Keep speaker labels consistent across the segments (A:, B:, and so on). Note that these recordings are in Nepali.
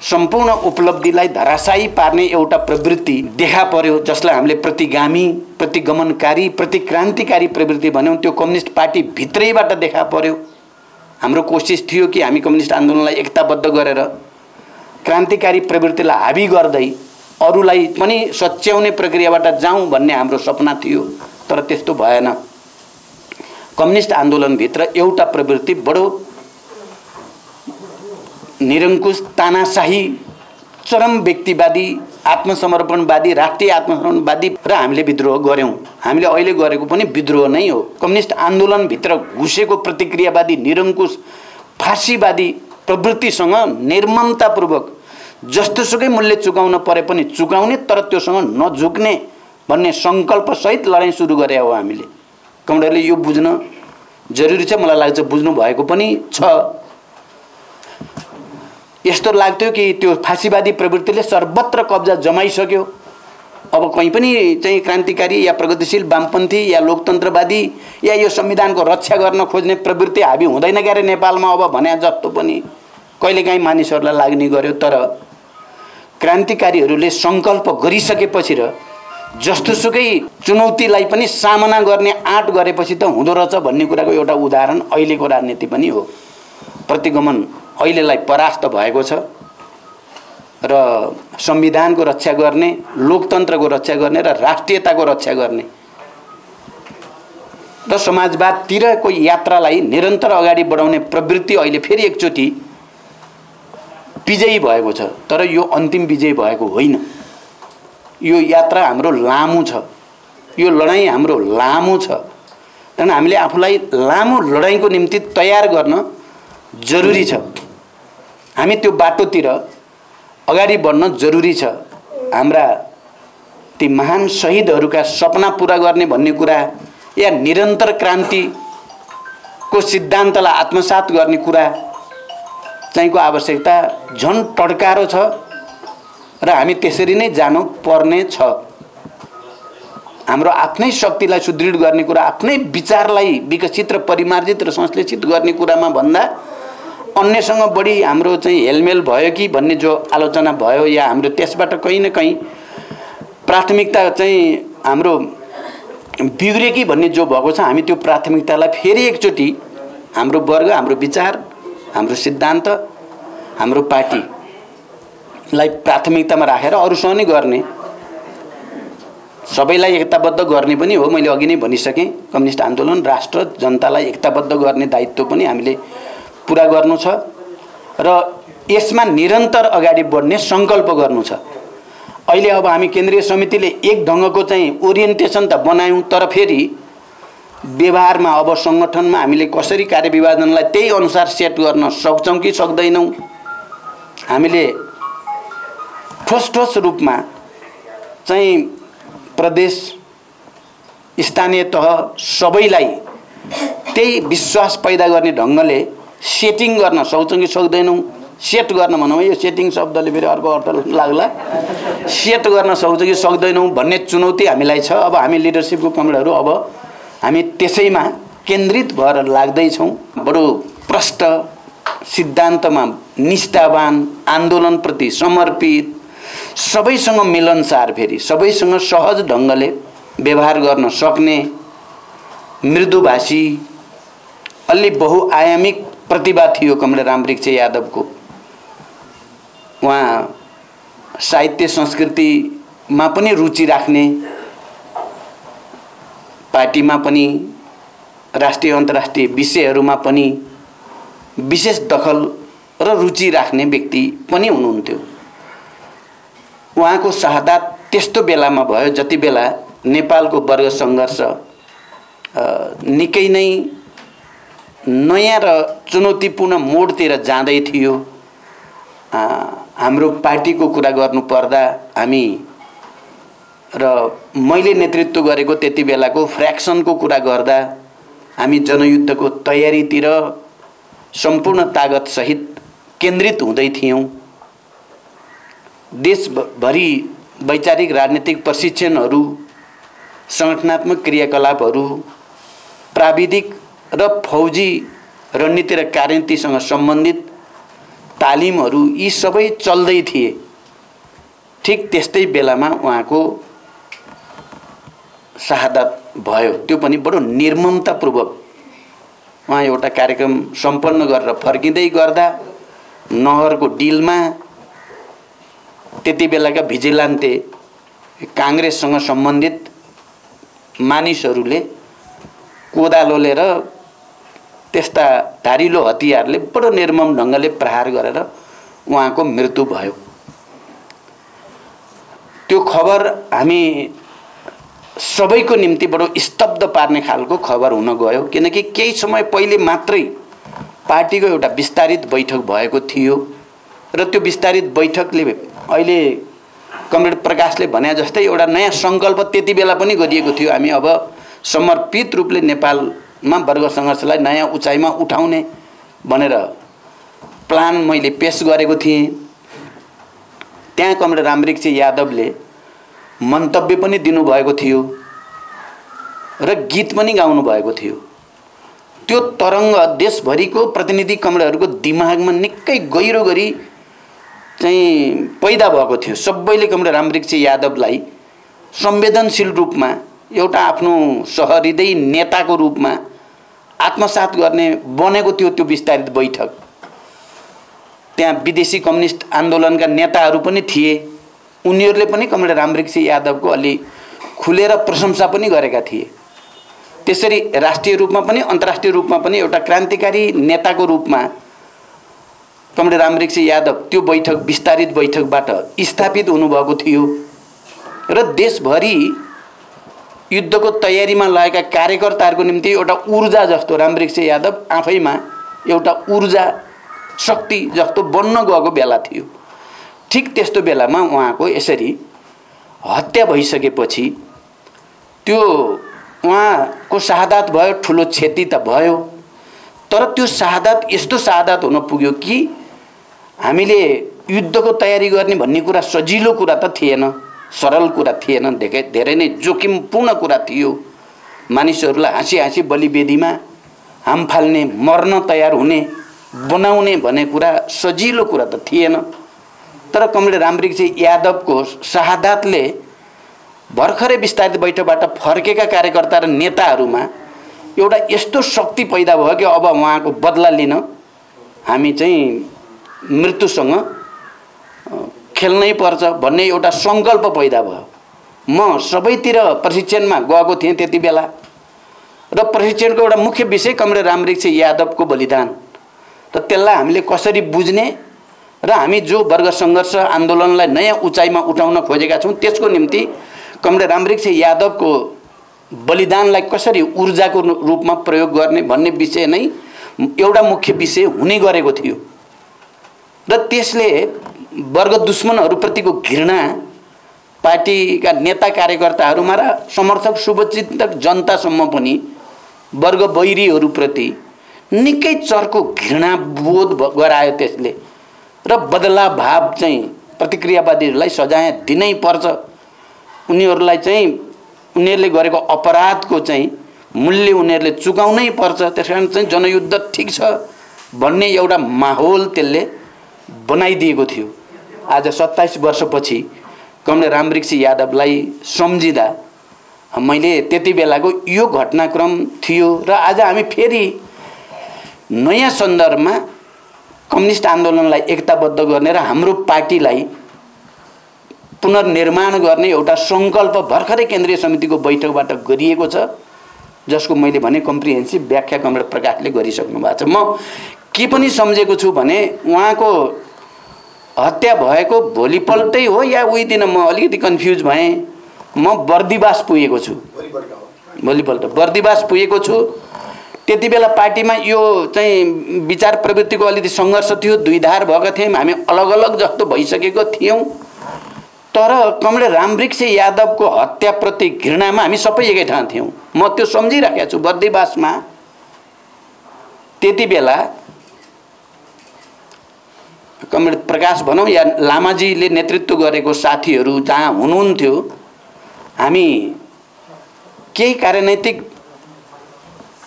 A: सम्पूर्ण उपलब्धिलाई धराशायी पार्ने एउटा प्रवृत्ति देखा पर्यो, जसलाई हामीले प्रतिगामी, प्रतिगमनकारी, प्रतिक्रान्तिकारी प्रवृत्ति भन्यौं। त्यो कम्युनिस्ट पार्टी भित्रैबाट देखा पर्यो। हाम्रो कोसिस थियो कि हामी कम्युनिस्ट आन्दोलनलाई एकताबद्ध गरेर क्रान्तिकारी प्रवृत्तिलाई हावी गर्दै अरूलाई पनि सच्याउने प्रक्रियाबाट जाउँ भन्ने हाम्रो सपना थियो, तर त्यस्तो भएन। कम्युनिस्ट आन्दोलनभित्र एउटा प्रवृत्ति बडो निरङ्कुश, तानाशाही, चरम व्यक्तिवादी, आत्मसमर्पणवादी, राष्ट्रिय आत्मसमर्पणवादी र हामीले विद्रोह गऱ्यौँ। हामीले अहिले गरेको पनि विद्रोह नै हो। कम्युनिस्ट आन्दोलनभित्र घुसेको प्रतिक्रियावादी, निरङ्कुश, फाँसीवादी प्रवृत्तिसँग निर्ममतापूर्वक जस्तोसुकै मूल्य चुकाउन परे पनि चुकाउने, तर त्योसँग नझुक्ने भन्ने सङ्कल्पसहित लडाइँ सुरु गरे हो हामीले। कमरेडले यो बुझ्न जरुरी छ, मलाई लाग्छ बुझ्नु भएको पनि छ। यस्तो लाग्थ्यो कि त्यो फाँसीवादी प्रवृत्तिले सर्वत्र कब्जा जमाइसक्यो, अब कहीँ पनि चाहिँ क्रान्तिकारी या प्रगतिशील वामपन्थी या लोकतन्त्रवादी या यो संविधानको रक्षा गर्न खोज्ने प्रवृत्ति हाबी हुँदैन क्यारे नेपालमा अब भने जस्तो पनि कहिलेकाहीँ मानिसहरूलाई लाग्ने गर्यो। तर क्रान्तिकारीहरूले सङ्कल्प गरिसकेपछि र जस्तोसुकै चुनौतीलाई पनि सामना गर्ने आँट गरेपछि त हुँदो रहेछ भन्ने कुराको एउटा उदाहरण अहिलेको राजनीति पनि हो। प्रतिगमन अहिलेलाई परास्त भएको छ र संविधानको रक्षा गर्ने, लोकतन्त्रको रक्षा गर्ने र राष्ट्रियताको रक्षा गर्ने र समाजवादतिरको यात्रालाई निरन्तर अगाडि बढाउने प्रवृत्ति अहिले फेरि एकचोटि विजयी भएको छ। तर यो अन्तिम विजय भएको होइन। यो यात्रा हाम्रो लामो छ, यो लडाईँ हाम्रो लामो छ। कारण हामीले आफूलाई लामो लडाईँको निम्ति तयार गर्न जरुरी छ। हामी त्यो बाटोतिर अगाडि बढ्न जरुरी छ। हाम्रा ती महान शहीदहरूका सपना पूरा गर्ने भन्ने कुरा या निरन्तर क्रान्तिको सिद्धान्तलाई आत्मसात गर्ने कुरा चाहिँको आवश्यकता झन् टड्कारो छ र हामी त्यसरी नै जानु पर्ने छ। हाम्रो आफ्नै शक्तिलाई सुदृढ गर्ने कुरा, आफ्नै विचारलाई विकसित र परिमार्जित र संश्लेषित गर्ने कुरामा भन्दा अन्यसँग बढी हाम्रो चाहिँ हेलमेल भयो कि भन्ने जो आलोचना भयो या हाम्रो त्यसबाट कहीँ न कहीँ प्राथमिकता चाहिँ हाम्रो बिग्रियो कि भन्ने जो भएको छ, हामी त्यो प्राथमिकतालाई फेरि एकचोटि हाम्रो वर्ग, हाम्रो विचार, हाम्रो सिद्धान्त, हाम्रो पार्टीलाई प्राथमिकतामा राखेर अरूसँग नै गर्ने, सबैलाई एकताबद्ध गर्ने पनि हो। मैले अघि नै भनिसकेँ, कम्युनिस्ट आन्दोलन राष्ट्र जनतालाई एकताबद्ध गर्ने दायित्व पनि हामीले पूरा गर्नु छ र यसमा निरन्तर अगाडि बढ्ने सङ्कल्प गर्नु छ। अहिले अब हामी केन्द्रीय समितिले एक ढङ्गको चाहिँ ओरिएन्टेसन त बनायौँ, तर फेरि व्यवहारमा अब सङ्गठनमा हामीले कसरी कार्यविभाजनलाई त्यही अनुसार सेट गर्न सक्छौँ कि सक्दैनौँ, हामीले ठोस रूपमा चाहिँ प्रदेश, स्थानीय तह सबैलाई त्यही विश्वास पैदा गर्ने ढङ्गले सेटिङ गर्न सक्छौँ कि सक्दैनौँ। सेट गर्न भनौँ, यो सेटिङ शब्दले फेरि अर्को अर्थ लाग्ला। सेट गर्न सक्छौँ कि सक्दैनौँ भन्ने चुनौती हामीलाई छ। अब हामी लिडरसिपको कमरेडहरू अब हामी त्यसैमा केन्द्रित भएर लाग्दैछौँ। बडो प्रष्ट, सिद्धान्तमा निष्ठावान, आन्दोलनप्रति समर्पित, सबैसँग मिलनसार, फेरि सबैसँग सहज ढङ्गले व्यवहार गर्न सक्ने, मृदुभाषी, अलि बहुआयामिक प्रतिभा थियो कमरेड रामवृक्ष यादवको। उहाँ साहित्य संस्कृतिमा पनि रुचि राख्ने, पार्टीमा पनि, राष्ट्रिय अन्तर्राष्ट्रिय विषयहरूमा पनि विशेष दखल र रुचि राख्ने व्यक्ति पनि हुनुहुन्थ्यो। उहाँको शहादत त्यस्तो बेलामा भयो जति बेला नेपालको वर्ग सङ्घर्ष निकै नै नयाँ र चुनौतीपूर्ण मोडतिर जाँदै थियो। हाम्रो पार्टीको कुरा गर्नुपर्दा हामी र मैले नेतृत्व गरेको त्यति बेलाको फ्र्याक्सनको कुरा गर्दा हामी जनयुद्धको तयारीतिर सम्पूर्ण तागत सहित केन्द्रित हुँदै थियौँ। देशभरि वैचारिक राजनीतिक प्रशिक्षणहरू, संगठनात्मक क्रियाकलापहरू, प्राविधिक र फौजी रणनीति र कार्यनीतिसँग सम्बन्धित तालिमहरू यी सबै चल्दै थिए। ठिक त्यस्तै बेलामा उहाँको शहादत भयो। त्यो पनि बडो निर्ममतापूर्वक उहाँ एउटा कार्यक्रम सम्पन्न गरेर फर्किँदै गर्दा नहरको डिलमा त्यति बेलाका भिजिलान्ते काङ्ग्रेससँग सम्बन्धित मानिसहरूले कोदालोले र त्यस्ता धारिलो हतियारले बडो निर्मम ढङ्गले प्रहार गरेर उहाँको मृत्यु भयो। त्यो खबर हामी सबैको निम्ति बडो स्तब्ध पार्ने खालको खबर हुन गयो, किनकि केही समय पहिले मात्रै पार्टीको एउटा विस्तारित बैठक भएको थियो र त्यो विस्तारित बैठकले अहिले कमरेड प्रकाशले भने जस्तै एउटा नयाँ सङ्कल्प त्यति बेला पनि गरिएको थियो। हामी अब समर्पित रूपले नेपालमा वर्ग सङ्घर्षलाई नयाँ उचाइमा उठाउने भनेर प्लान मैले पेश गरेको थिएँ। त्यहाँ कमरेड रामवृक्ष यादवले मन्तव्य पनि दिनुभएको थियो र गीत पनि गाउनु भएको थियो। त्यो तरङ्ग देशभरिको प्रतिनिधि कमरेडहरूको दिमागमा निकै गहिरो गरी चाहिँ पैदा भएको थियो। सबैले कमरेड रामवृक्ष यादवलाई संवेदनशील रूपमा एउटा आफ्नो सहृदय नेताको रूपमा आत्मसात गर्ने बनेको थियो त्यो विस्तारित बैठक। त्यहाँ विदेशी कम्युनिस्ट आन्दोलनका नेताहरू पनि थिए। उनीहरूले पनि कमरेड रामवृक्ष यादवको अलि खुलेर प्रशंसा पनि गरेका थिए। त्यसरी राष्ट्रिय रूपमा पनि अन्तर्राष्ट्रिय रूपमा पनि एउटा क्रान्तिकारी नेताको रूपमा कमरेड रामवृक्ष यादव त्यो बैठक विस्तारित बैठकबाट स्थापित हुनुभएको थियो र देशभरि युद्धको तयारीमा लागेका कार्यकर्ताहरूको निम्ति एउटा ऊर्जा जस्तो रामवृक्ष यादव आफैमा एउटा ऊर्जा शक्ति जस्तो बन्न गएको बेला थियो। ठिक त्यस्तो बेलामा उहाँको यसरी हत्या भइसकेपछि त्यो उहाँको शहादत भयो, ठुलो क्षति त भयो, तर त्यो शहादत यस्तो शहादत हुन पुग्यो कि हामीले युद्धको तयारी गर्ने भन्ने कुरा सजिलो कुरा त थिएन, सरल कुरा थिएन, धेरै नै जोखिमपूर्ण कुरा थियो। मानिसहरूलाई हाँसी हाँसी बलिवेदीमा हाम फाल्ने, मर्न तयार हुने, बनाउने भन्ने कुरा सजिलो कुरा त थिएन। तर कमरेड रामवृक्ष यादवको शहादतले भर्खरै विस्तारित बैठकबाट फर्केका कार्यकर्ता र नेताहरूमा एउटा यस्तो शक्ति पैदा भयो कि अब उहाँको बदला लिन हामी चाहिँ मृत्युसँग खेल्नै पर्छ भन्ने एउटा सङ्कल्प पैदा भयो। म सबैतिर प्रशिक्षणमा गएको थिएँ त्यति बेला र प्रशिक्षणको एउटा मुख्य विषय कमरेड रामवृक्ष यादवको बलिदान र त्यसलाई हामीले कसरी बुझ्ने र हामी जो वर्ग सङ्घर्ष आन्दोलनलाई नयाँ उचाइमा उठाउन खोजेका छौँ त्यसको निम्ति कमरेड रामवृक्ष यादवको बलिदानलाई कसरी ऊर्जाको रूपमा प्रयोग गर्ने भन्ने विषय नै एउटा मुख्य विषय हुने गरेको थियो र त्यसले वर्ग दुश्मनहरूप्रतिको घृणा पार्टीका नेता कार्यकर्ताहरूमा र समर्थक शुभचिन्तक जनतासम्म पनि वर्ग वैरीहरूप्रति निकै चर्को घृणा बोध गरायो त्यसले र बदला भाव चाहिँ प्रतिक्रियावादीहरूलाई सजाय दिनै पर्छ, उनीहरूलाई चाहिँ उनीहरूले गरेको अपराधको चाहिँ मूल्य उनीहरूले चुकाउनै पर्छ, त्यसकारण चाहिँ जनयुद्ध ठिक छ भन्ने एउटा माहौल त्यसले बनाइदिएको थियो। आज 27 वर्षपछि कमरेड रामवृक्ष यादवलाई सम्झिँदा मैले त्यति बेलाको यो घटनाक्रम थियो र आज हामी फेरि नयाँ सन्दर्भमा कम्युनिस्ट आन्दोलनलाई एकताबद्ध गर्ने र हाम्रो पार्टीलाई पुनर्निर्माण गर्ने एउटा सङ्कल्प भर्खरै केन्द्रीय समितिको बैठकबाट गरिएको छ, जसको मैले भने कम्प्रिहेन्सिभ व्याख्या कमरेड प्रकाशले गरिसक्नु भएको छ। म के पनि सम्झेको छु भने उहाँको हत्या भएको भोलिपल्टै हो या उही दिन, म अलिकति कन्फ्युज भएँ। म बर्दिवास पुगेको छु, भोलिपल्ट बर्दिवास पुगेको छु। त्यति बेला पार्टीमा यो चाहिँ विचार प्रवृत्तिको अलिकति सङ्घर्ष थियो, दुई धार भएका थियौँ, हामी अलग अलग जस्तो भइसकेको थियौँ। तर कमरेड रामवृक्ष यादवको हत्याप्रति घृणामा हामी सबै एकै ठाउँ थियौँ। म त्यो सम्झिराखेको छु। बर्दिवासमा त्यति बेला कमरेड प्रकाश भनौँ या लामाजीले नेतृत्व गरेको साथीहरू जहाँ हुनुहुन्थ्यो, हामी केही कार्यनैतिक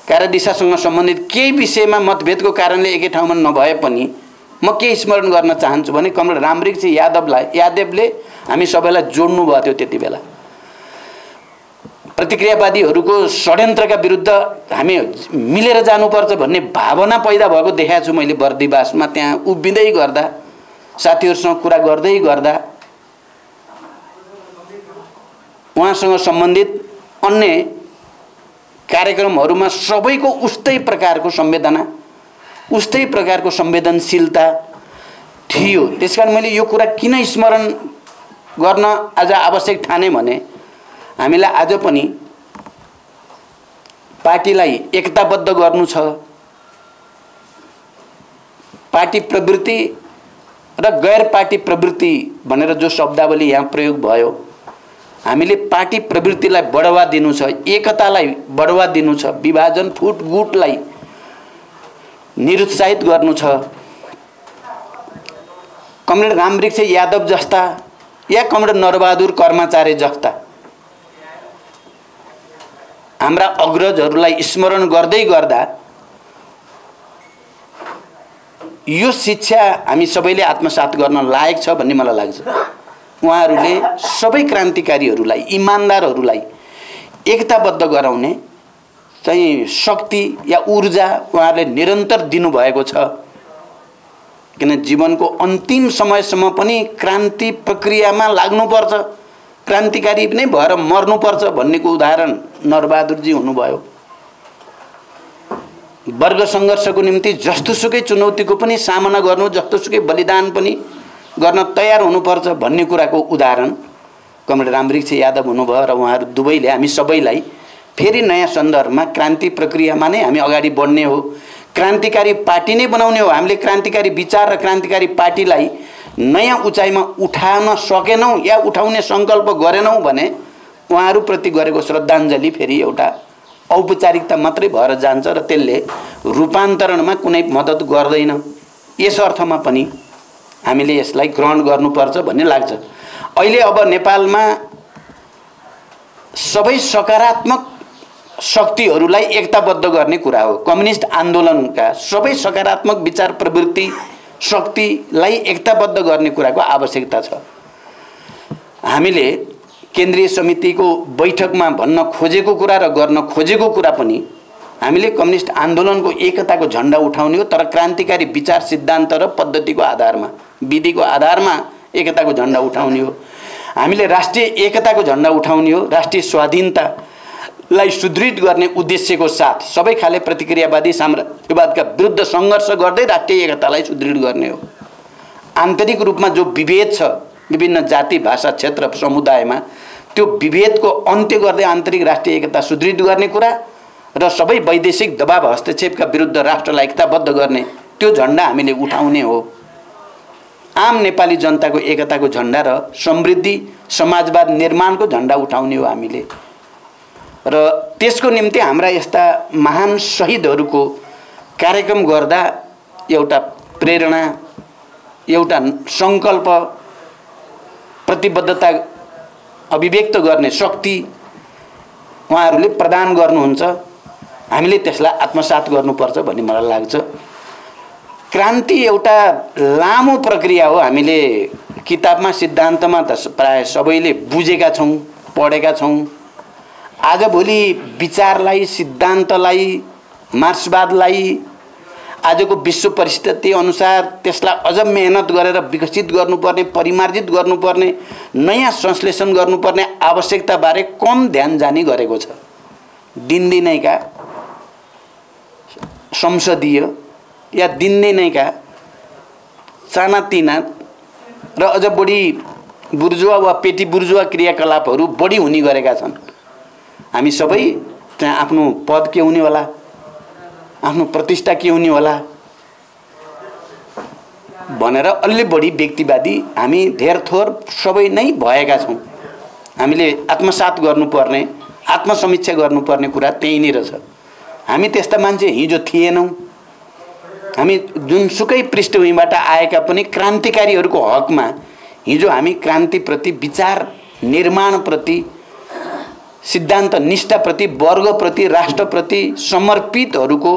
A: कार्यदिशासँग सम्बन्धित केही विषयमा मतभेदको कारणले एकै ठाउँमा नभए पनि म के स्मरण गर्न चाहन्छु भने कमरेड रामवृक्ष यादवले हामी सबैलाई जोड्नु भयो थियो। त्यति बेला प्रतिक्रियावादीहरूको षड्यन्त्रका विरुद्ध हामी मिलेर जानुपर्छ भन्ने भावना पैदा भएको देखाएको छु मैले बर्दिवासमा। त्यहाँ उभिँदै गर्दा साथीहरूसँग कुरा गर्दै गर्दा उहाँसँग सम्बन्धित अन्य कार्यक्रमहरूमा सबैको उस्तै प्रकारको संवेदना, उस्तै प्रकारको संवेदनशीलता थियो। त्यसकारण मैले यो कुरा किन स्मरण गर्न आज आवश्यक ठाने भने हामीलाई आज पनि पार्टीलाई एकताबद्ध गर्नु छ। पार्टी प्रवृत्ति र गैर पार्टी प्रवृत्ति भनेर जो शब्दावली यहाँ प्रयोग भयो, हामीले पार्टी प्रवृत्तिलाई बढावा दिनु छ, एकतालाई बढावा दिनु छ, विभाजन फुटगुटलाई निरुत्साहित गर्नु छ। कमरेड रामवृक्ष यादव जस्ता या कमरेड नरबहादुर कर्माचार्य जस्ता हाम्रा अग्रजहरूलाई स्मरण गर्दै गर्दा यो शिक्षा हामी सबैले आत्मसात गर्न लायक छ भन्ने मलाई लाग्छ। उहाँहरूले सबै क्रान्तिकारीहरूलाई, इमानदारहरूलाई एकताबद्ध गराउने चाहिँ शक्ति या ऊर्जा उहाँहरूले निरन्तर दिनुभएको छ। किन जीवनको अन्तिम समयसम्म पनि क्रान्ति प्रक्रियामा लाग्नुपर्छ, क्रान्तिकारी नै भएर मर्नुपर्छ भन्नेको उदाहरण नरबहादुरजी हुनुभयो। वर्ग सङ्घर्षको निम्ति जस्तोसुकै चुनौतीको पनि सामना गर्नु, जस्तोसुकै बलिदान पनि गर्न तयार हुनुपर्छ भन्ने कुराको उदाहरण कमरेड रामवृक्ष यादव हुनुभयो। र उहाँहरू दुवैले हामी सबैलाई फेरि नयाँ सन्दर्भमा क्रान्ति प्रक्रियामा नै हामी अगाडि बढ्ने हो, क्रान्तिकारी पार्टी नै बनाउने हो। हामीले क्रान्तिकारी विचार र क्रान्तिकारी पार्टीलाई नयाँ उचाइमा उठाउन सकेनौँ या उठाउने सङ्कल्प गरेनौँ भने उहाँहरूप्रति गरेको श्रद्धाञ्जली फेरि एउटा औपचारिकता मात्रै भएर जान्छ र त्यसले रूपान्तरणमा कुनै मद्दत गर्दैन। यस अर्थमा पनि हामीले यसलाई ग्रहण गर्नुपर्छ भन्ने लाग्छ। अहिले अब नेपालमा सबै सकारात्मक शक्तिहरूलाई एकताबद्ध गर्ने कुरा हो। कम्युनिस्ट आन्दोलनका सबै सकारात्मक विचार प्रवृत्ति शक्तिलाई एकताबद्ध गर्ने कुराको आवश्यकता छ। हामीले केन्द्रीय समितिको बैठकमा भन्न खोजेको कुरा र गर्न खोजेको कुरा पनि हामीले कम्युनिस्ट आन्दोलनको एकताको झण्डा उठाउने हो, तर क्रान्तिकारी विचार सिद्धान्त र पद्धतिको आधारमा, विधिको आधारमा एकताको झण्डा उठाउने हो। हामीले राष्ट्रिय एकताको झण्डा उठाउने हो, राष्ट्रिय स्वाधीनतालाई सुदृढ गर्ने उद्देश्यको साथ सबै खाले प्रतिक्रियावादी साम्राज्यवादका विरुद्ध सङ्घर्ष गर्दै राष्ट्रिय एकतालाई सुदृढ गर्ने हो। आन्तरिक रूपमा जो विभेद छ विभिन्न जाति भाषा क्षेत्र समुदायमा, त्यो विभेदको अन्त्य गर्दै आन्तरिक राष्ट्रिय एकता सुदृढ गर्ने कुरा र सबै वैदेशिक दबाव हस्तक्षेपका विरुद्ध राष्ट्रलाई एकताबद्ध गर्ने त्यो झण्डा हामीले उठाउने हो। आम नेपाली जनताको एकताको झण्डा र समृद्धि समाजवाद निर्माणको झण्डा उठाउने हो हामीले। र त्यसको निम्ति हाम्रा यस्ता महान शहीदहरूको कार्यक्रम गर्दा एउटा प्रेरणा, एउटा सङ्कल्प, प्रतिबद्धता अभिव्यक्त गर्ने शक्ति उहाँहरूले प्रदान गर्नुहुन्छ। हामीले त्यसलाई आत्मसात गर्नुपर्छ भन्ने मलाई लाग्छ। क्रान्ति एउटा लामो प्रक्रिया हो। हामीले किताबमा सिद्धान्तमा त प्राय सबैले बुझेका छौँ, पढेका छौँ। आजभोलि विचारलाई, सिद्धान्तलाई, मार्क्सवादलाई आजको विश्व परिस्थिति अनुसार त्यसलाई अझ मेहनत गरेर विकसित गर्नुपर्ने, परिमार्जित गर्नुपर्ने, नयाँ संश्लेषण गर्नुपर्ने आवश्यकताबारे कम ध्यान जाने गरेको छ। दिनदिनैका संसदीय या दिनदिनैका सानातिना र अझ बढी बुर्जुवा वा पेटी बुर्जुवा क्रियाकलापहरू बढी हुने गरेका छन्। हामी सबै त्यहाँ आफ्नो पद के हुने होला, आफ्नो प्रतिष्ठा के हुने होला भनेर अलि बढी व्यक्तिवादी हामी धेर थोर सबै नै भएका छौँ। हामीले आत्मसात गर्नुपर्ने, आत्मसमीक्षा गर्नुपर्ने कुरा त्यही नै रहेछ। हामी त्यस्ता मान्छे हिजो थिएनौँ। हामी जुनसुकै पृष्ठभूमिबाट आएका पनि क्रान्तिकारीहरूको हकमा हिजो हामी क्रान्तिप्रति, विचार निर्माणप्रति, सिद्धान्त निष्ठाप्रति, वर्गप्रति, राष्ट्रप्रति समर्पितहरूको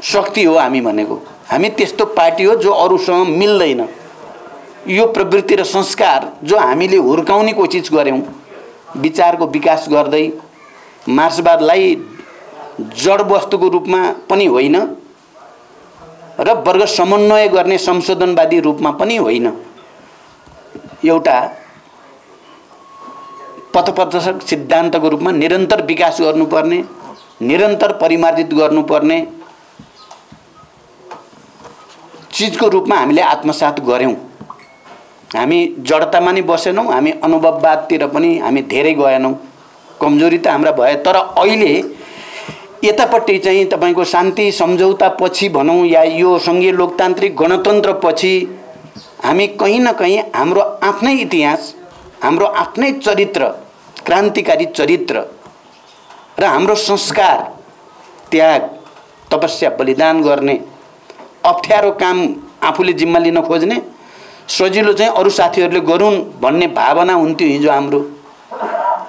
A: शक्ति हो हामी भनेको। हामी त्यस्तो पार्टी हो जो अरूसँग मिल्दैन। यो प्रवृत्ति र संस्कार जो हामीले हुर्काउने कोसिस गर्यौं, विचारको विकास गर्दै मार्क्सवादलाई जड वस्तुको रूपमा पनि होइन र वर्ग समन्वय गर्ने संशोधनवादी रूपमा पनि होइन, एउटा पथप्रदर्शक सिद्धान्तको रूपमा निरन्तर विकास गर्नुपर्ने, निरन्तर परिमार्जित गर्नुपर्ने चीजको रूपमा हामीले आत्मसात गर्यौं। हामी जडतामा नै बसेनौं, हामी अनुभववादतिर पनि हामी धेरै गएनौं। कमजोरी त हाम्रा भए, तर अहिले यतापट्टि चाहिँ तपाईको शान्ति सम्झौता पछि भनौं या यो संघीय लोकतान्त्रिक गणतन्त्र पछि हामी कहीं न कहीं हाम्रो आफ्नै इतिहास, हाम्रो आफ्नै चरित्र, क्रान्तिकारी चरित्र र हाम्रो संस्कार, त्याग, तपस्या, बलिदान गर्ने, अप्ठ्यारो काम आफूले जिम्मा लिन खोज्ने, सजिलो चाहिँ अरू साथीहरूले गरून् भन्ने भावना हुन्थ्यो हिजो हाम्रो।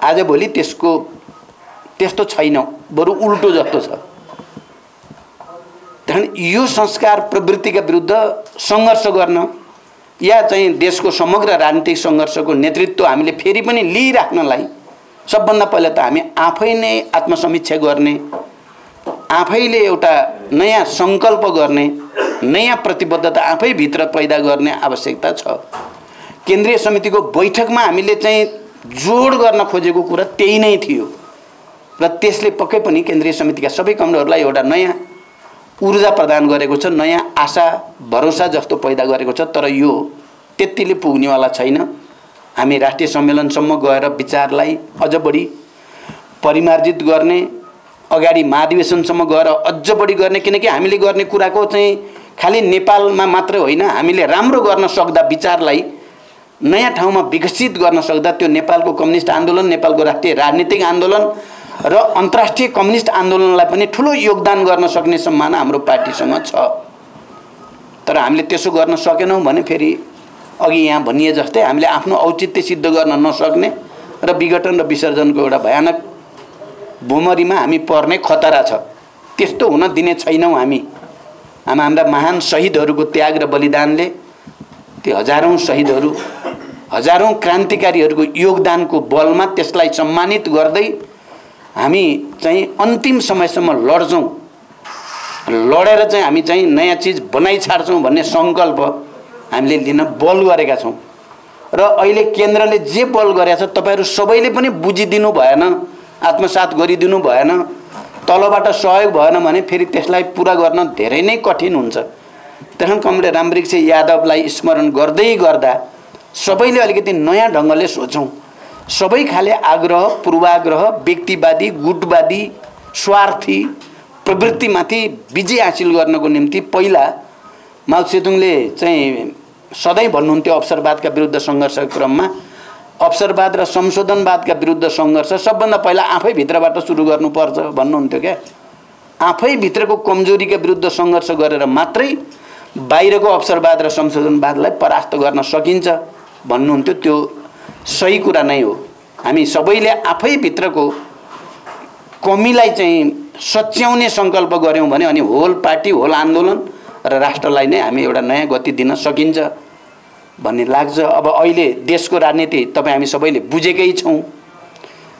A: आजभोलि त्यस्तो छैन, बरु उल्टो जस्तो छ। त्यही यो संस्कार प्रवृत्तिका विरुद्ध संघर्ष गर्न या चाहिँ देशको समग्र राजनीतिक संघर्षको नेतृत्व हामीले फेरि पनि लिइराख्नलाई सबभन्दा पहिला त हामी आफै नै आत्मसमीक्षा गर्ने, आफैले एउटा नयाँ संकल्प गर्ने, नयाँ प्रतिबद्धता आफै भित्र पैदा गर्ने आवश्यकता छ। केन्द्रीय समितिको बैठकमा हामीले चाहिँ जोड गर्न खोजेको कुरा त्यही नै थियो र त्यसले पक्कै पनि केन्द्रीय समितिका सबै कमरेडहरूलाई एउटा नयाँ ऊर्जा प्रदान गरेको छ, नयाँ आशा भरोसा जस्तो पैदा गरेको छ। तर यो त्यतिले पुग्नेवाला छैन। हामी राष्ट्रिय सम्मेलनसम्म गएर विचारलाई अझ बढी परिमार्जित गर्ने, अगाडि महाधिवेशनसम्म गएर अझ बढी गर्ने, किनकि हामीले गर्ने कुराको चाहिँ खाली नेपालमा मात्र होइन, हामीले राम्रो गर्न सक्दा विचारलाई नयाँ ठाउँमा विकसित गर्न सक्दा त्यो नेपालको कम्युनिस्ट आन्दोलन, नेपालको राष्ट्रिय राजनीतिक आन्दोलन र अन्तर्राष्ट्रिय कम्युनिस्ट आन्दोलनलाई पनि ठुलो योगदान गर्न सक्ने सम्भावना हाम्रो पार्टीसँग छ। तर हामीले त्यसो गर्न सकेनौं भने फेरि अघि यहाँ भनिए जस्तै हामीले आफ्नो औचित्य सिद्ध गर्न नसक्ने र विघटन र विसर्जनको एउटा भयानक भूमरीमा हामी पर्ने खतरा छ। त्यस्तो हुन दिने छैनौं हामी। हाम्रा महान शहीदहरूको त्याग र बलिदानले, त्यो हजारौं शहीदहरू, हजारौं क्रान्तिकारीहरूको योगदानको बलमा त्यसलाई सम्मानित गर्दै हामी चाहिँ अन्तिम समयसम्म लड्छौं। लडेर चाहिँ हामी चाहिँ नयाँ चीज बनाइ छाड्छौं भन्ने संकल्प हामीले लिन बल गरेका छौं। र अहिले केन्द्रले जे बल गरेछ तपाईहरु सबैले पनि बुझिदिनु भएन, आत्मसात गरिदिनु भएन, तलबाट सहयोग भएन भने फेरि त्यसलाई पूरा गर्न धेरै नै कठिन हुन्छ। त्यसैले कमरेड रामवृक्ष यादवलाई स्मरण गर्दै गर्दा सबैले अलिकति नयाँ ढंगले सोचौं। सबै खाले आग्रह, पूर्वाग्रह, व्यक्तिवादी, गुटवादी, स्वार्थी प्रवृत्तिमाथि विजय हासिल गर्नको निम्ति पहिला माओ सेतुङले चाहिँ सधैँ भन्नुहुन्थ्यो अवसरवादका विरुद्ध संघर्षको क्रममा अवसरवाद र संशोधनवादका विरुद्ध संघर्ष सबभन्दा पहिला आफै भित्रबाट सुरु गर्नुपर्छ भन्नुहुन्थ्यो क्या। आफै भित्रको कमजोरीका विरुद्ध संघर्ष गरेर मात्रै बाहिरको अवसरवाद र संशोधनवादलाई परास्त गर्न सकिन्छ भन्नुहुन्थ्यो। त्यो सही कुरा नै हो। हामी सबैले आफै भित्रको कमीलाई चाहिँ सच्याउने संकल्प गर्यौं भने अनि होल पार्टी, होल आन्दोलन र राष्ट्रलाई नै हामी एउटा नयाँ गति दिन सकिन्छ भन्ने लाग्छ। अब अहिले देशको राजनीति तपाई हामी सबैले बुझेकै छौं।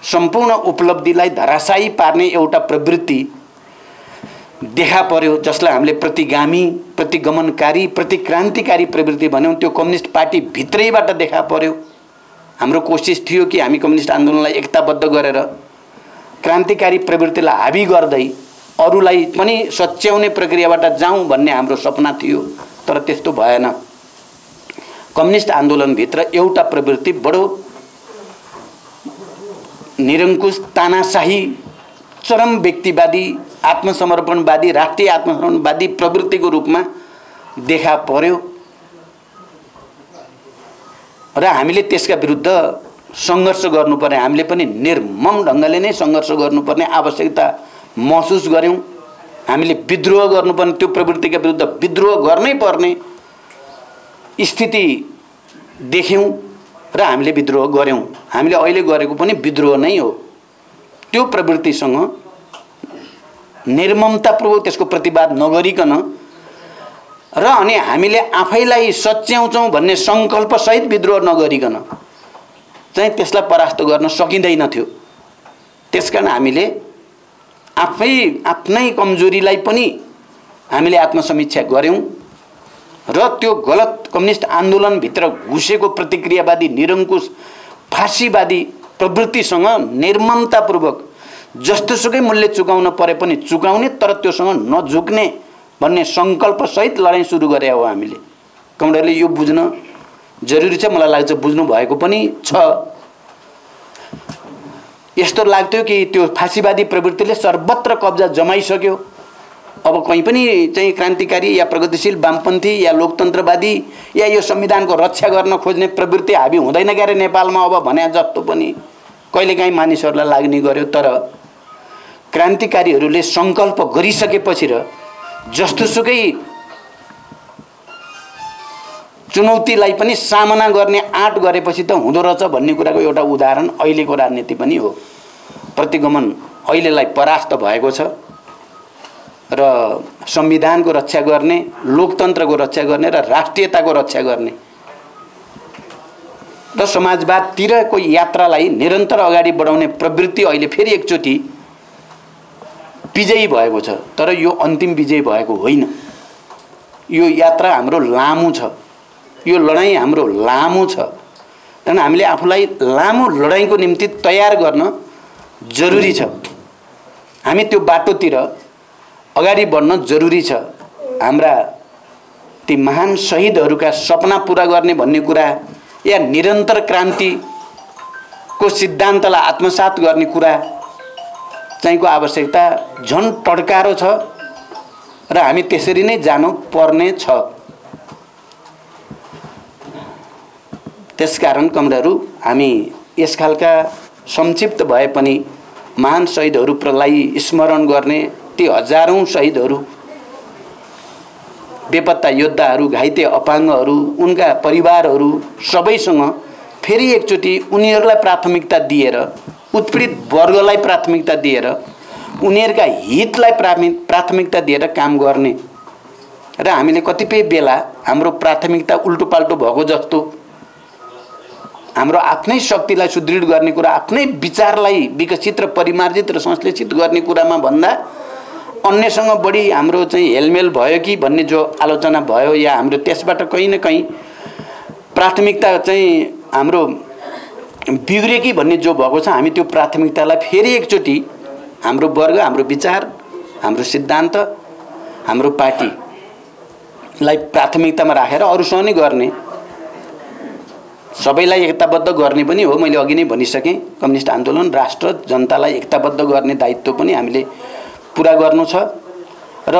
A: सम्पूर्ण उपलब्धिलाई धराशायी पार्ने एउटा प्रवृत्ति देखा पर्यो, जसलाई हामीले प्रतिगामी, प्रतिगमनकारी, प्रतिक्रान्तिकारी प्रवृत्ति भन्यौं। त्यो कम्युनिस्ट पार्टी भित्रैबाट देखा पर्यो। हाम्रो कोसिस थियो कि हामी कम्युनिस्ट आन्दोलनलाई एकताबद्ध गरेर क्रान्तिकारी प्रवृत्तिलाई हावी गर्दै अरूलाई पनि सच्याउने प्रक्रियाबाट जाउँ भन्ने हाम्रो सपना थियो। तर त्यस्तो भएन। कम्युनिस्ट आन्दोलन भित्र एउटा प्रवृत्ति बडो निरंकुश, तानाशाही, चरम व्यक्तिवादी, आत्मसमर्पणवादी, राष्ट्रिय आत्मसमर्पणवादी प्रवृत्तिको रूपमा देखा पर्यो र हामीले त्यसका विरुद्ध संघर्ष गर्नुपर्ने, हामीले पनि निर्मम ढंगले नै संघर्ष गर्नुपर्ने आवश्यकता महसुस गर्यौं। हामीले विद्रोह गर्नुपर्ने, त्यो प्रवृत्तिका विरुद्ध विद्रोह गर्नै पर्ने स्थिति देख्यौं र हामीले विद्रोह गर्यौं। हामीले अहिले गरेको पनि विद्रोह नै हो। त्यो प्रवृत्तिसँग निर्ममतापूर्वक त्यसको प्रतिवाद नगरिकन र अनि हामीले आफैलाई सच्याउँछौँ भन्ने सङ्कल्पसहित विद्रोह नगरिकन चाहिँ त्यसलाई परास्त गर्न सकिँदैन थियो। त्यसकारण हामीले आफ्नै कमजोरीलाई पनि हामीले आत्मसमीक्षा गऱ्यौँ र त्यो गलत कम्युनिस्ट आन्दोलनभित्र घुसेको प्रतिक्रियावादी निरङ्कुश फाँसीवादी प्रवृत्तिसँग निर्ममतापूर्वक जस्तोसुकै मूल्य चुकाउन परे पनि चुकाउने, तर त्योसँग नझुक्ने भन्ने सङ्कल्पसहित लडाइँ सुरु गरे हो हामीले। कमरेडले यो बुझ्न जरुरी छ, मलाई लाग्छ बुझ्नु भएको पनि छ। यस्तो लाग्थ्यो कि त्यो फाँसीवादी प्रवृत्तिले सर्वत्र कब्जा जमाइसक्यो, अब कहीँ पनि चाहिँ क्रान्तिकारी या प्रगतिशील वामपन्थी या लोकतन्त्रवादी या यो संविधानको रक्षा गर्न खोज्ने प्रवृत्ति हाबी हुँदैन क्यारे नेपालमा अब भने जस्तो पनि कहिलेकाहीँ मानिसहरूलाई लाग्ने गर्यो। तर क्रान्तिकारीहरूले सङ्कल्प गरिसकेपछि र जस्तोसुकै चुनौतीलाई पनि सामना गर्ने आँट गरेपछि त हुँदो रहेछ भन्ने कुराको एउटा उदाहरण अहिलेको राजनीति पनि हो। प्रतिगमन अहिलेलाई परास्त भएको छ र संविधानको रक्षा गर्ने, लोकतन्त्रको रक्षा गर्ने र राष्ट्रियताको रक्षा गर्ने र समाजवादतिरको यात्रालाई निरन्तर अगाडि बढाउने प्रवृत्ति अहिले फेरि एकचोटि विजयी भएको छ। तर यो अन्तिम विजय भएको होइन। यो यात्रा हाम्रो लामो छ, यो लडाइँ हाम्रो लामो छ। त्यहाँदेखि हामीले आफूलाई लामो लडाइँको निम्ति तयार गर्न जरुरी छ। हामी त्यो बाटोतिर अगाडि बढ्न जरुरी छ। हाम्रा ती महान शहीदहरूका सपना पूरा गर्ने भन्ने कुरा या निरन्तर क्रान्तिको सिद्धान्तलाई आत्मसात गर्ने कुरा चाहिँको आवश्यकता झन् टड्कारो छ र हामी त्यसरी नै जानु पर्ने छ। त्यसकारण कमरेडहरू, हामी यस खालका संक्षिप्त भए पनि महान शहीदहरूलाई स्मरण गर्ने, ती हजारौं शहीदहरू, बेपत्ता योद्धाहरू, घाइते अपाङ्गहरू, उनका परिवारहरू सबैसँग फेरि एकचोटि उनीहरूलाई प्राथमिकता दिएर, उत्पीडित वर्गलाई प्राथमिकता दिएर, उनीहरूका हितलाई प्राथमिकता दिएर काम गर्ने र हामीले कतिपय बेला हाम्रो प्राथमिकता उल्टोपाल्टो भएको जस्तो हाम्रो आफ्नै शक्तिलाई सुदृढ गर्ने कुरा, आफ्नै विचारलाई विकसित र परिमार्जित र संश्लेषित गर्ने कुरामा भन्दा अन्यसँग बढी हाम्रो चाहिँ हेलमेल भयो कि भन्ने जो आलोचना भयो या हाम्रो त्यसबाट कहीँ न कहीँ प्राथमिकता चाहिँ हाम्रो बिग्रियो कि भन्ने जो भएको छ, हामी त्यो प्राथमिकतालाई फेरि एकचोटि हाम्रो वर्ग, हाम्रो विचार, हाम्रो सिद्धान्त, हाम्रो पार्टीलाई प्राथमिकतामा राखेर अरूसँग नै गर्ने, सबैलाई एकताबद्ध गर्ने पनि हो। मैले अघि नै भनिसकेँ, कम्युनिस्ट आन्दोलन राष्ट्र जनतालाई एकताबद्ध गर्ने दायित्व पनि हामीले पुरा गर्नु छ र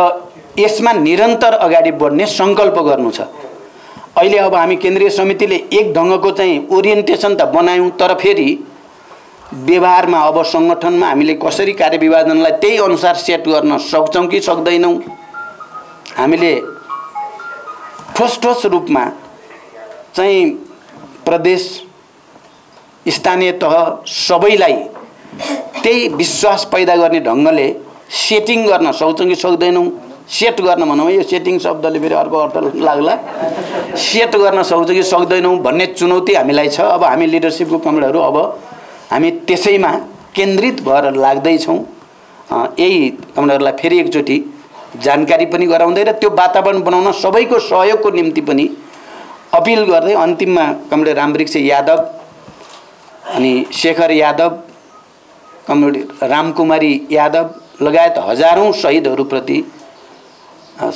A: यसमा निरन्तर अगाडि बढ्ने सङ्कल्प गर्नु छ। अहिले अब हामी केन्द्रीय समितिले एक ढङ्गको चाहिँ ओरिएन्टेसन त बनायौँ, तर फेरि व्यवहारमा अब सङ्गठनमा हामीले कसरी कार्यविभाजनलाई त्यही अनुसार सेट गर्न सक्छौँ कि सक्दैनौँ, हामीले ठोस रूपमा चाहिँ प्रदेश, स्थानीय तह सबैलाई त्यही विश्वास पैदा गर्ने ढङ्गले सेटिङ गर्न सक्छौँ कि सक्दैनौँ। सेट गर्न भनौँ, यो सेटिङ शब्दले फेरि अर्को अर्थ लाग्ला। सेट गर्न सक्छौँ कि सक्दैनौँ भन्ने चुनौती हामीलाई छ। अब हामी लिडरसिपको कमरेडहरू अब हामी त्यसैमा केन्द्रित भएर लाग्दैछौँ। यही कमरेडहरूलाई फेरि एकचोटि जानकारी पनि गराउँदै र त्यो वातावरण बनाउन सबैको सहयोगको निम्ति पनि अपिल गर्दै अन्तिममा कमरेड रामवृक्ष यादव अनि शेखर यादव, कमरेड रामकुमारी यादव लगायत हजारौं शहीदहरूप्रति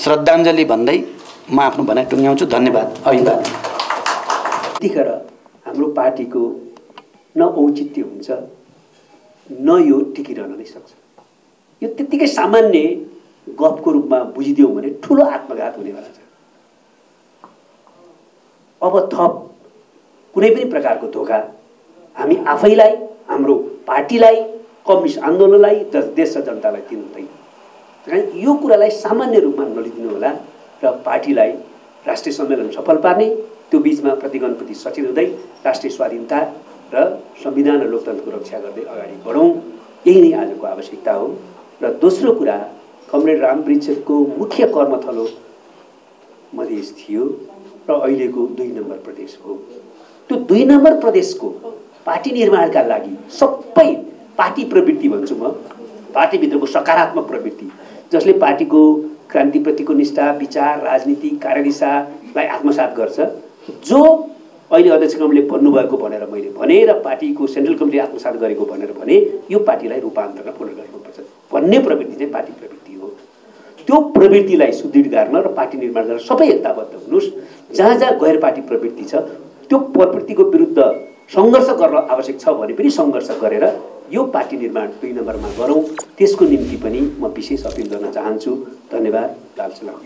A: श्रद्धाञ्जली भन्दै म आफ्नो भनाइ टुङ्ग्याउँछु। धन्यवाद। अभिवादन।
B: त्यतिखेर हाम्रो पार्टीको न औचित्य हुन्छ न यो टिकिरहन नै सक्छ। यो त्यतिकै सामान्य गफको रूपमा बुझिदियौँ भने ठुलो आत्मघात हुनेवाला छ। अब थप कुनै पनि प्रकारको धोका हामी आफैलाई, हाम्रो पार्टीलाई, कम्युनिस्ट आन्दोलनलाई, देश र जनतालाई दिनु हुँदैन। त्यही यो कुरालाई सामान्य रूपमा नलिदिनु होला र पार्टीलाई राष्ट्रिय सम्मेलन सफल पार्ने, त्यो बीचमा प्रतिगमनप्रति सचेत हुँदै राष्ट्रिय स्वाधीनता र संविधान र लोकतन्त्रको रक्षा गर्दै अगाडि बढौँ। यही नै आजको आवश्यकता हो। र दोस्रो कुरा, कमरेड रामवृक्षको मुख्य कर्मथलो मधेस थियो र अहिलेको 2 नम्बर प्रदेश हो। त्यो 2 नम्बर प्रदेशको पार्टी निर्माणका लागि सबै पार्टी प्रवृत्ति भन्छु म, पार्टीभित्रको सकारात्मक प्रवृत्ति जसले पार्टीको क्रान्तिप्रतिको निष्ठा, विचार, राजनीति, कार्यदिशालाई आत्मसात गर्छ, जो अहिले अध्यक्ष कमले भन्नुभएको भनेर मैले भने र पार्टीको सेन्ट्रल कमिटीले आत्मसात गरेको भनेर भने यो पार्टीलाई रूपान्तरण पुनर्गठनपर्छ भन्ने प्रवृत्ति चाहिँ पार्टी प्रवृत्ति हो। त्यो प्रवृत्तिलाई सुदृढ गर्न र पार्टी निर्माण गर्न सबै एकताबद्ध हुनुहोस्। जहाँ जहाँ गैर पार्टी प्रवृत्ति छ त्यो प्रवृत्तिको विरुद्ध सङ्घर्ष गर्न आवश्यक छ भने पनि सङ्घर्ष गरेर यो पार्टी निर्माण 2 नम्बरमा गरौँ। त्यसको निम्ति पनि म विशेष अपिल गर्न चाहन्छु। धन्यवाद। लाल सलाम।